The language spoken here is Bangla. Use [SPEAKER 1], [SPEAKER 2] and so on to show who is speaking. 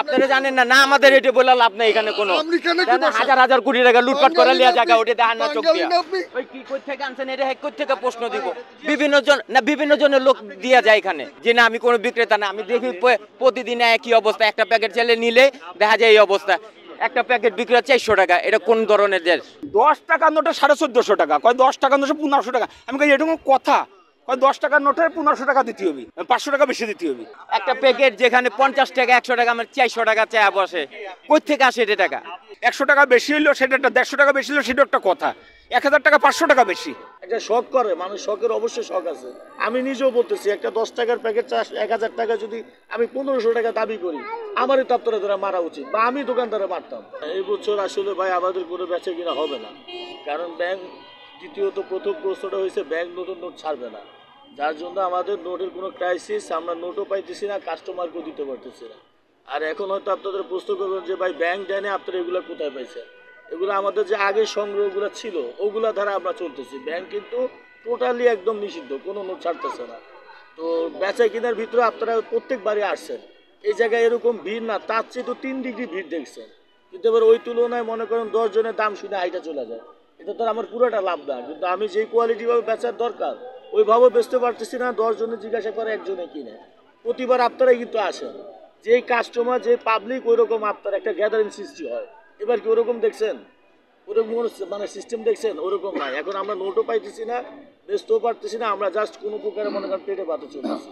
[SPEAKER 1] আপনারা জানেন না, না আমাদের এটা বলে লাভ নাই এখানে কোনো হাজার হাজার কোটি টাকা লুটপাট করে লিয়া জায়গা ওটা দেখার না চোখ দিয়া ওই কি কই থেকে আনছেন এটা কই থেকে প্রশ্ন দিব বিভিন্ন জনের লোক দিয়া যায় এখানে যে না আমি কোনো বিক্রেতা না। আমি দেখি প্রতিদিন একই অবস্থা, একটা প্যাকেট ছেলে নিলে দেখা যায় এই অবস্থা, একটা প্যাকেট বিক্রি হয় 400 টাকা। এটা কোন ধরনের দেশ?
[SPEAKER 2] 10 টাকার নোটে 1450 টাকা, কয় 10 টাকার নোটে 1500 টাকা। আমি কই এটা কোনো কথা? কয় 10 টাকার নোটে 1500 টাকা দিতে হবে, 500 টাকা বেশি দিতে হবে।
[SPEAKER 1] একটা প্যাকেট যেখানে 50 টাকা 100 টাকা আমার 400 টাকা চায় বসে, কই থেকে আসে এটা টাকা?
[SPEAKER 2] 100 টাকা বেশি হইলো সেটা একটা, 150 টাকা বেশি হইলো সেটা একটা কথা। 1000 টাকা 500 টাকা বেশি।
[SPEAKER 3] একটা শখ করে মানুষ, শখের অবশ্যই শখ আছে। আমি নিজেও বলতেছি একটা 10 টাকার প্যাকেট 1000 টাকা যদি আমি 1500 টাকা দাবি করি, আমারই দপ্তরে ধরে মারা উচিত বা আমি দোকানদারে মারতাম। এই বছর আসলে ভাই আমাদের কোনো বেচা কিনা হবে না, কারণ ব্যাংক, দ্বিতীয়ত প্রথম প্রশ্নটা হয়েছে ব্যাংক নতুন নোট ছাড়বে না, যার জন্য আমাদের নোটের কোনো ক্রাইসিস, আমরা নোটও পাইতেছি না, কাস্টমারকেও দিতে পারতেছি না। আর এখন হয়তো আপনাদের প্রশ্ন করবেন যে ভাই ব্যাংক দেয়নি আপনারা এগুলো কোথায় পাইছেন? এগুলো আমাদের যে আগের সংগ্রহগুলো ছিল ওগুলা দ্বারা আমরা চলতেছি। ব্যাংক কিন্তু টোটালি একদম নিষিদ্ধ, কোনো নোট ছাড়তেছে না। তো বেচা কেনার ভিতরে আপনারা প্রত্যেকবারই আসছেন, এই জায়গায় এরকম ভিড় না, তার চেয়ে তো 3 ডিগ্রি ভিড় দেখছেন, কিন্তু এবার ওই তুলনায় মনে করেন 10 জনের দাম শুনে হাইটা চলে যায়, এটা তো আমার পুরোটা লাভ না। কিন্তু আমি যেই কোয়ালিটিভাবে বেচার দরকার ওইভাবে বেচতে পারতেছি না, 10 জনে জিজ্ঞাসা করে একজনে কিনে। প্রতিবার আপনারাই কিন্তু আসেন, যেই কাস্টমার যে পাবলিক ওই রকম আপনার একটা গ্যাদারিং সৃষ্টি হয়। এবার কি ওরকম দেখছেন? ওরকম মানে সিস্টেম দেখছেন? ওরকম নাই। এখন আমরা নোটও পাইতেছি না, বেচতেও পারতেছি না, আমরা জাস্ট কোনো প্রকারে মনে করেন পেটে ভাতে চলতেছি।